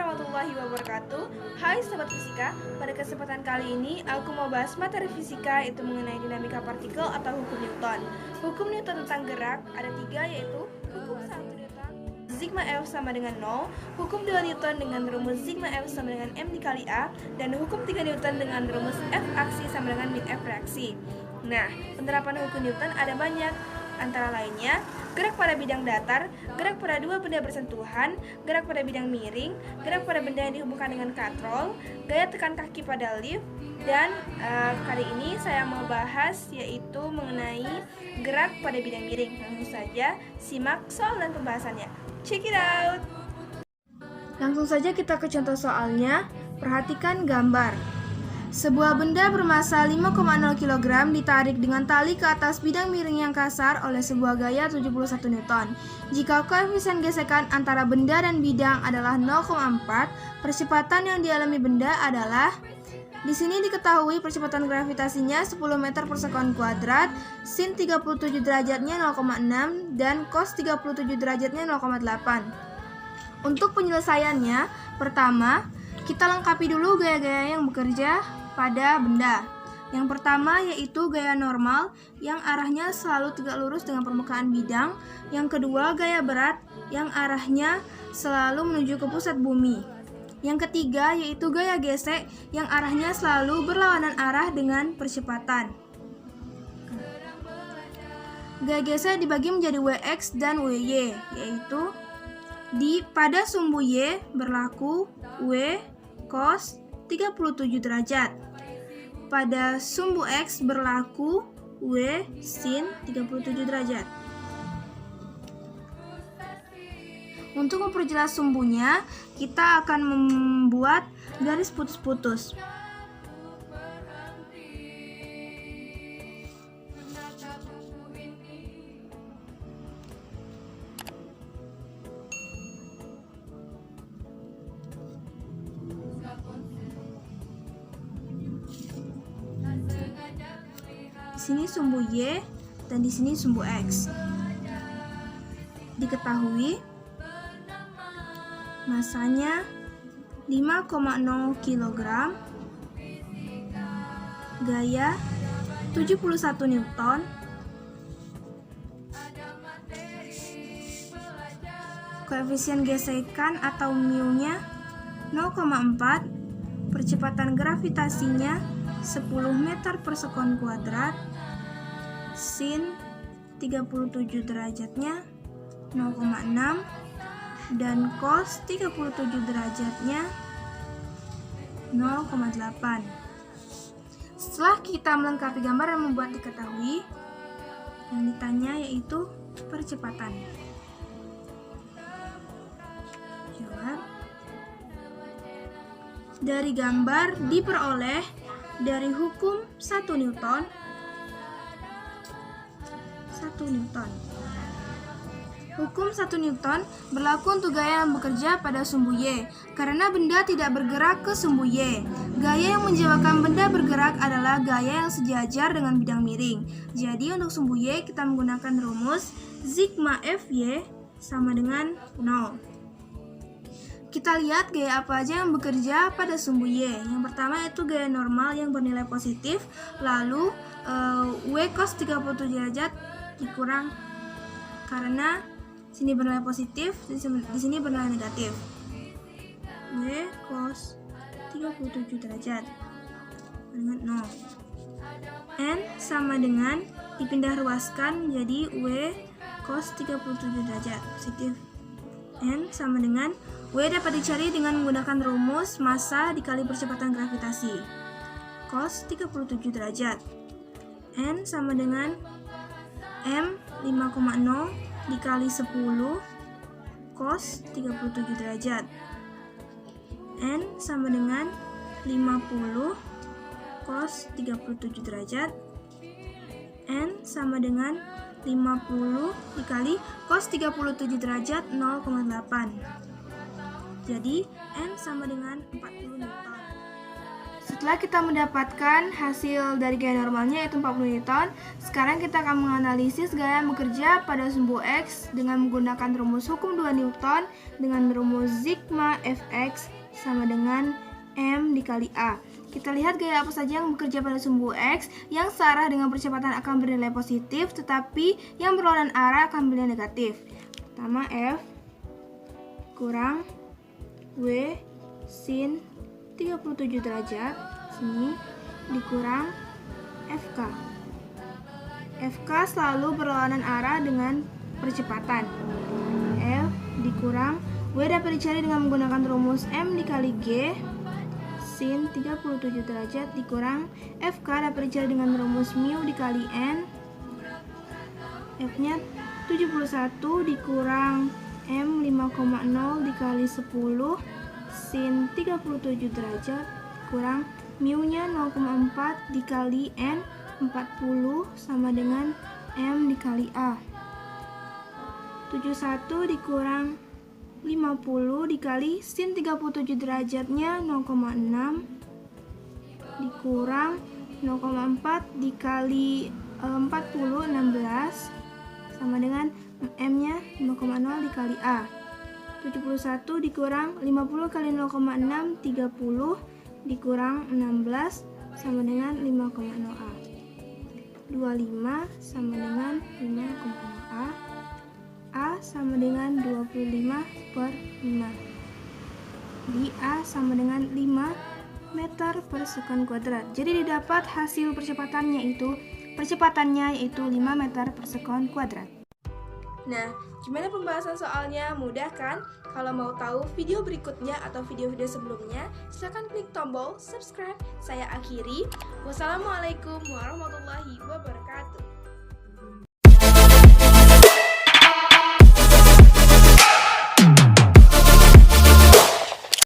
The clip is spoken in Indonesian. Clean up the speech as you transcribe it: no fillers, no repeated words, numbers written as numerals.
warahmatullahi wabarakatuh. Hai Sobat Fisika, pada kesempatan kali ini aku mau bahas materi fisika, yaitu mengenai dinamika partikel atau hukum Newton. Hukum Newton tentang gerak ada 3, yaitu hukum 1 Newton, sigma F sama dengan 0, hukum 2 Newton dengan rumus sigma F sama dengan M dikali A, dan hukum 3 Newton dengan rumus F aksi sama dengan min F reaksi. Nah, penerapan hukum Newton ada banyak, antara lainnya gerak pada bidang datar, gerak pada dua benda bersentuhan, gerak pada bidang miring, gerak pada benda yang dihubungkan dengan katrol, gaya tekan kaki pada lift, dan kali ini saya mau bahas yaitu mengenai gerak pada bidang miring. Langsung saja simak soal dan pembahasannya. Check it out! Langsung saja kita ke contoh soalnya. Perhatikan gambar. Sebuah benda bermassa 5,0 kg ditarik dengan tali ke atas bidang miring yang kasar oleh sebuah gaya 71 Newton. Jika koefisien gesekan antara benda dan bidang adalah 0,4, percepatan yang dialami benda adalah, di sini diketahui percepatan gravitasinya 10 meter per sekon kuadrat, sin 37 derajatnya 0,6, dan cos 37 derajatnya 0,8. Untuk penyelesaiannya, pertama, kita lengkapi dulu gaya-gaya yang bekerja pada benda. Yang pertama yaitu gaya normal yang arahnya selalu tegak lurus dengan permukaan bidang. Yang kedua gaya berat yang arahnya selalu menuju ke pusat bumi. Yang ketiga yaitu gaya gesek yang arahnya selalu berlawanan arah dengan percepatan. Gaya gesek dibagi menjadi Wx dan Wy, yaitu pada sumbu Y berlaku W cos 37 derajat. Pada sumbu X berlaku W sin 37 derajat. Untuk memperjelas sumbunya, kita akan membuat garis putus-putus. Di sini sumbu Y dan di sini sumbu X. Diketahui massanya 5,0 kg, gaya 71 Newton, koefisien gesekan atau mu-nya 0,4, percepatan gravitasinya 10 meter per sekon kuadrat, sin 37 derajatnya 0,6, dan cos 37 derajatnya 0,8. Setelah kita melengkapi gambar dan membuat diketahui, yang ditanya yaitu percepatan. Jawab. Dari gambar diperoleh dari hukum 1 Newton. Hukum 1 Newton berlaku untuk gaya yang bekerja pada sumbu Y, karena benda tidak bergerak ke sumbu Y. Gaya yang menyebabkan benda bergerak adalah gaya yang sejajar dengan bidang miring. Jadi untuk sumbu Y kita menggunakan rumus sigma Fy sama dengan 0. Kita lihat gaya apa aja yang bekerja pada sumbu Y. Yang pertama yaitu gaya normal yang bernilai positif, lalu W cos 37 derajat dikurang karena sini bernilai positif, di sini bernilai negatif. W cos 37 derajat dengan 0. N sama dengan dipindah ruaskan menjadi W cos 37 derajat positif. N sama dengan W dapat dicari dengan menggunakan rumus massa dikali percepatan gravitasi. Cos 37 derajat. N sama dengan M 5,0 dikali 10 cos 37 derajat. N sama dengan 50 cos 37 derajat. N sama dengan 50 dikali cos 37 derajat 0,8. Jadi N sama dengan 40 Newton. Setelah kita mendapatkan hasil dari gaya normalnya yaitu 40 Newton, sekarang kita akan menganalisis gaya yang bekerja pada sumbu X dengan menggunakan rumus hukum 2 Newton dengan rumus sigma Fx sama dengan M dikali A. Kita lihat gaya apa saja yang bekerja pada sumbu X yang searah dengan percepatan akan bernilai positif, tetapi yang berlawanan arah akan bernilai negatif. Pertama, F kurang W sin 37 derajat, sini dikurang FK. FK selalu berlawanan arah dengan percepatan. F dikurang W dapat dicari dengan menggunakan rumus M dikali G sin 37 derajat dikurang FK dapat dicari dengan rumus mu dikali N. F-nya 71 dikurang M 5,0 dikali 10 sin 37 derajat kurang mu-nya 0,4 dikali N 40 sama dengan M dikali A. 71 dikurang 50 dikali sin 37 derajatnya 0,6 dikurang 0,4 dikali 40 16 sama dengan M-nya 5,0 dikali A. 71 dikurang 50 kali 0,6 30 dikurang 16 sama dengan 5,0 A. 25 sama dengan 5,0 A. A sama dengan 25 per 5. Di A sama dengan 5 meter per sekon kuadrat. Jadi didapat hasil percepatannya yaitu 5 meter per sekon kuadrat. Nah, gimana pembahasan soalnya? Mudah kan? Kalau mau tahu video berikutnya atau video-video sebelumnya, silakan klik tombol subscribe. Saya akhiri. Wassalamualaikum warahmatullahi wabarakatuh.